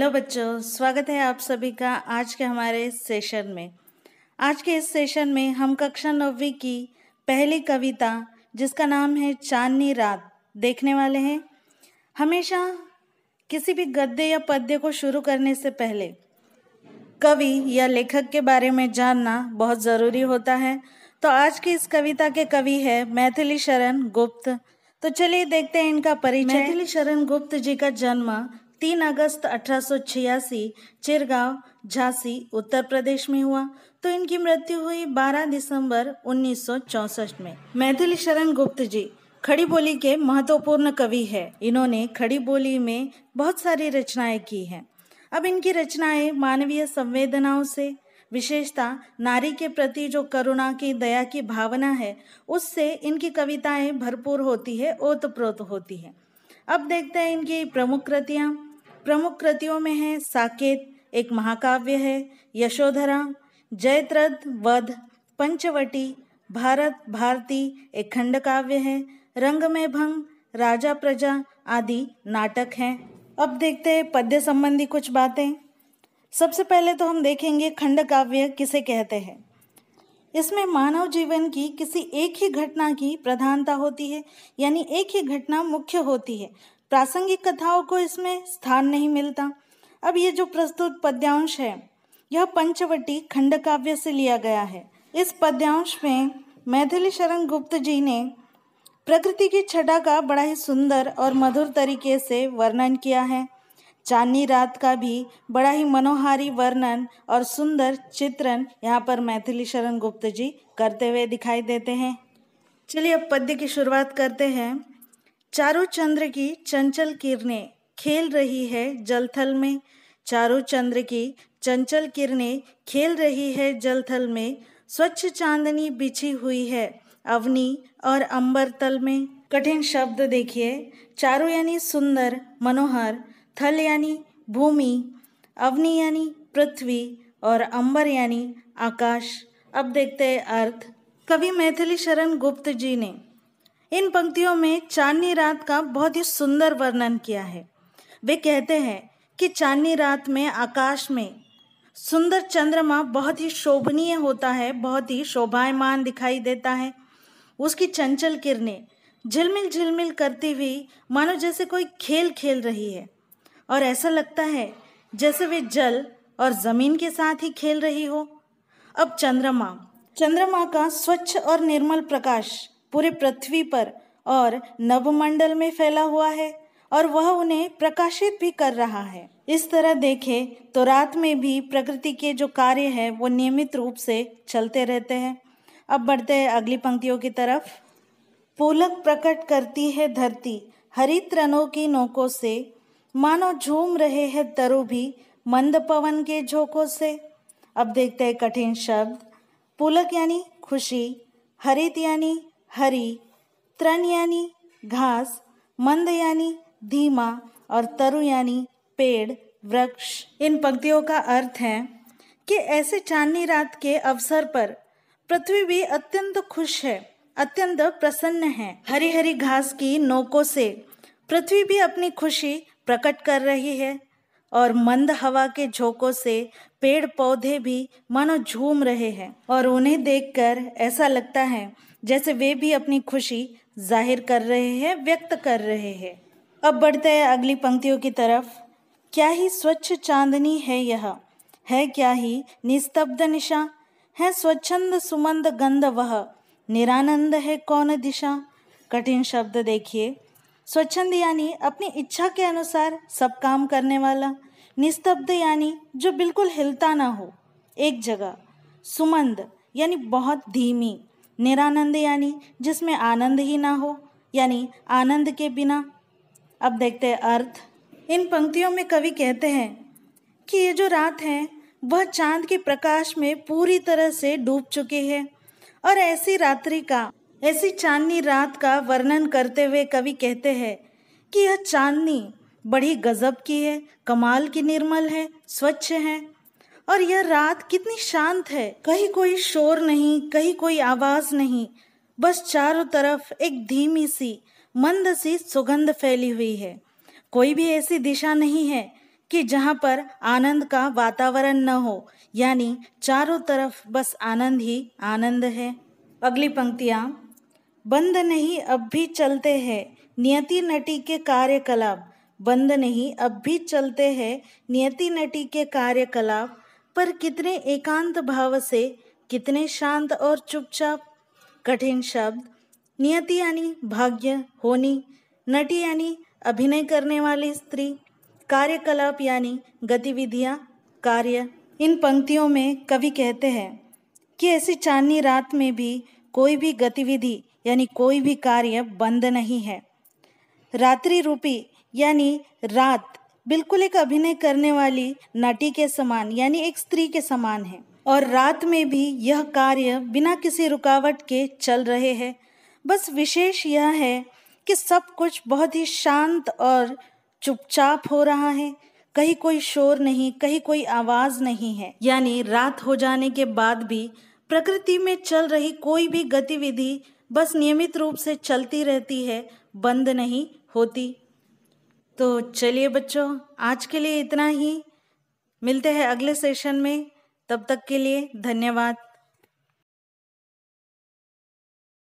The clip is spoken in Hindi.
हेलो बच्चों, स्वागत है आप सभी का आज के हमारे सेशन में। आज के इस सेशन में हम कक्षा 9वीं की पहली कविता जिसका नाम है चांदनी रात देखने वाले हैं। हमेशा किसी भी गद्य या पद्य को शुरू करने से पहले कवि या लेखक के बारे में जानना बहुत ज़रूरी होता है। तो आज की इस कविता के कवि है मैथिली शरण गुप्त। तो चलिए देखते हैं इनका परिचय। मैथिली शरण गुप्त जी का जन्म 3 अगस्त 1886 चिरगांव झांसी उत्तर प्रदेश में हुआ। तो इनकी मृत्यु हुई 12 दिसंबर 1964 में। मैथिली शरण गुप्त जी खड़ी बोली के महत्वपूर्ण कवि है। इन्होंने खड़ी बोली में बहुत सारी रचनाएं की हैं। अब इनकी रचनाएं मानवीय संवेदनाओं से, विशेषता नारी के प्रति जो करुणा की, दया की भावना है, उससे इनकी कविताएं भरपूर होती है, ओतप्रोत होती है। अब देखते हैं इनकी प्रमुख कृतियां। प्रमुख कृतियों में है साकेत एक महाकाव्य है, यशोधरा, जयद्रथ वध, पंचवटी, भारत भारती एक खंड काव्य है, रंग में भंग, राजा प्रजा आदि नाटक हैं। अब देखते हैं पद्य संबंधी कुछ बातें। सबसे पहले तो हम देखेंगे खंड काव्य किसे कहते हैं। इसमें मानव जीवन की किसी एक ही घटना की प्रधानता होती है, यानी एक ही घटना मुख्य होती है। प्रासंगिक कथाओं को इसमें स्थान नहीं मिलता। अब ये जो प्रस्तुत पद्यांश है यह पंचवटी खंड काव्य से लिया गया है। इस पद्यांश में मैथिली शरण गुप्त जी ने प्रकृति की छटा का बड़ा ही सुंदर और मधुर तरीके से वर्णन किया है। चांदनी रात का भी बड़ा ही मनोहारी वर्णन और सुंदर चित्रण यहाँ पर मैथिली शरण गुप्त जी करते हुए दिखाई देते हैं। चलिए अब पद्य की शुरुआत करते हैं। चारों चंद्र की चंचल किरणें खेल रही है जलथल में, चारों चंद्र की चंचल किरणें खेल रही है जलथल में, स्वच्छ चांदनी बिछी हुई है अवनी और अंबर तल में। कठिन शब्द देखिए। चारों यानी सुंदर, मनोहर, थल यानी भूमि, अवनी यानी पृथ्वी और अंबर यानी आकाश। अब देखते हैं अर्थ। कवि मैथिली शरण गुप्त जी ने इन पंक्तियों में चांदनी रात का बहुत ही सुंदर वर्णन किया है। वे कहते हैं कि चांदनी रात में आकाश में सुंदर चंद्रमा बहुत ही शोभनीय होता है, बहुत ही शोभायमान दिखाई देता है। उसकी चंचल किरणें झिलमिल झिलमिल करती हुई मानो जैसे कोई खेल खेल रही है, और ऐसा लगता है जैसे वे जल और जमीन के साथ ही खेल रही हो। अब चंद्रमा का स्वच्छ और निर्मल प्रकाश पूरे पृथ्वी पर और नभमंडल में फैला हुआ है और वह उन्हें प्रकाशित भी कर रहा है। इस तरह देखें तो रात में भी प्रकृति के जो कार्य है वो नियमित रूप से चलते रहते हैं। अब बढ़ते हैं अगली पंक्तियों की तरफ। पुलक प्रकट करती है धरती हरित रनों की नोकों से, मानो झूम रहे हैं तरु भी मंद पवन के झोंकों से। अब देखते हैं कठिन शब्द। पुलक यानी खुशी, हरित यानी हरी, तृण यानी घास, मंद यानी धीमा और तरु यानी पेड़ वृक्ष। इन पंक्तियों का अर्थ है कि ऐसे चांदनी रात के अवसर पर पृथ्वी भी अत्यंत खुश है, अत्यंत प्रसन्न है। हरी हरी घास की नोकों से पृथ्वी भी अपनी खुशी प्रकट कर रही है और मंद हवा के झोंकों से पेड़ पौधे भी मानो झूम रहे हैं और उन्हें देखकर ऐसा लगता है जैसे वे भी अपनी खुशी जाहिर कर रहे हैं, व्यक्त कर रहे हैं। अब बढ़ते हैं अगली पंक्तियों की तरफ। क्या ही स्वच्छ चांदनी है यह, है क्या ही निस्तब्ध निशा, है स्वच्छंद सुमंद गंध वह, निरानंद है कौन दिशा। कठिन शब्द देखिए। स्वच्छंद यानी अपनी इच्छा के अनुसार सब काम करने वाला, निस्तब्ध यानी जो बिल्कुल हिलता ना हो एक जगह, सुमंद यानी बहुत धीमी, निरानंद यानी जिसमें आनंद ही ना हो, यानी आनंद के बिना। अब देखते हैं अर्थ। इन पंक्तियों में कवि कहते हैं कि ये जो रात है वह चांद के प्रकाश में पूरी तरह से डूब चुकी है और ऐसी चांदनी रात का वर्णन करते हुए कवि कहते हैं कि यह चांदनी बड़ी गजब की है, कमाल की निर्मल है, स्वच्छ है और यह रात कितनी शांत है। कहीं कोई शोर नहीं, कहीं कोई आवाज नहीं, बस चारों तरफ एक धीमी सी मंद सी सुगंध फैली हुई है। कोई भी ऐसी दिशा नहीं है कि जहाँ पर आनंद का वातावरण न हो, यानी चारों तरफ बस आनंद ही आनंद है। अगली पंक्तियाँ, बंद नहीं अब भी चलते हैं नियति नटी के कार्यकलाप, बंद नहीं अब भी चलते हैं नियति नटी के कार्यकलाप, पर कितने एकांत भाव से, कितने शांत और चुपचाप। कठिन शब्द, नियति यानी भाग्य, होनी, नटी यानी अभिनय करने वाली स्त्री, कार्यकलाप यानी गतिविधियाँ, कार्य। इन पंक्तियों में कवि कहते हैं कि ऐसी चांदनी रात में भी कोई भी गतिविधि यानी कोई भी कार्य बंद नहीं है। रात्रि रूपी यानी रात बिल्कुल एक अभिनय करने वाली नटी के समान यानी एक स्त्री के समान है, और रात में भी यह कार्य बिना किसी रुकावट के चल रहे हैं। बस विशेष यह है कि सब कुछ बहुत ही शांत और चुपचाप हो रहा है, कहीं कोई शोर नहीं, कहीं कोई आवाज नहीं है। यानी रात हो जाने के बाद भी प्रकृति में चल रही कोई भी गतिविधि बस नियमित रूप से चलती रहती है, बंद नहीं होती। तो चलिए बच्चों, आज के लिए इतना ही। मिलते हैं अगले सेशन में, तब तक के लिए धन्यवाद।